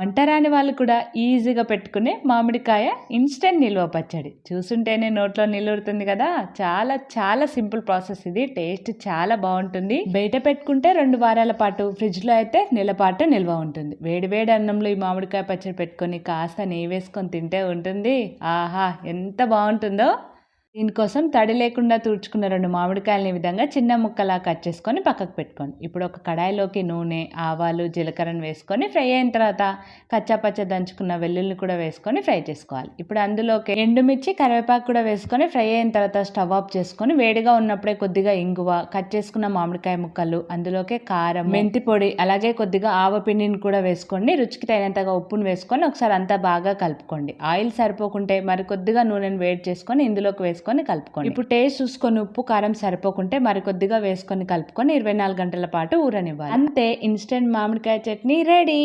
వంట రాని వాళ్ళు కూడా ఈజీగా పెట్టుకునే మామిడికాయ ఇన్స్టెంట్ నిల్వ పచ్చడి. చూస్తుంటేనే నోట్లో నీళ్ళూరుతుంది కదా! చాలా చాలా సింపుల్ ప్రాసెస్ ఇది. టేస్ట్ చాలా బాగుంటుంది. బయట పెట్టుకుంటే 2 వారాల పాటు, ఫ్రిడ్జ్లో అయితే నెల పాటు నిల్వ ఉంటుంది. వేడి వేడి అన్నంలో ఈ మామిడికాయ పచ్చడి పెట్టుకొని కాస్త నెయ్యి వేసుకొని తింటే ఉంటుంది. ఆహా, ఎంత బాగుంటుందో! దీనికోసం తడి లేకుండా తుడుచుకున్న 2 మామిడికాయలని ఈ విధంగా చిన్న ముక్కలా కట్ చేసుకొని పక్కకు పెట్టుకోండి. ఇప్పుడు ఒక కడాయిలోకి నూనె, ఆవాలు, జీలకర్రను వేసుకొని ఫ్రై అయిన తర్వాత కచ్చాపచ్చ దంచుకున్న వెల్లుల్లి కూడా వేసుకొని ఫ్రై చేసుకోవాలి. ఇప్పుడు అందులోకి ఎండుమిర్చి, కరివేపాకు కూడా వేసుకొని ఫ్రై అయిన తర్వాత స్టవ్ ఆఫ్ చేసుకొని వేడిగా ఉన్నప్పుడే కొద్దిగా ఇంగువ, కట్ చేసుకున్న మామిడికాయ ముక్కలు, అందులోకి కారం, మెంతి పొడి, అలాగే కొద్దిగా ఆవపిండిని కూడా వేసుకోండి. రుచికి తగినంతగా ఉప్పును వేసుకొని ఒకసారి అంతా బాగా కలుపుకోండి. ఆయిల్ సరిపోకుంటే మరి కొద్దిగా నూనెను వేడి చేసుకొని ఇందులోకి వేసుకొని కలుపుకోండి. ఇప్పుడు టేస్ట్ చూసుకొని ఉప్పు కారం సరిపోకుంటే మరికొద్దిగా వేసుకొని కలుపుకొని 24 గంటల పాటు ఊరనివ్వాలి. అంతే, ఇన్స్టెంట్ మామిడికాయ చట్నీ రెడీ.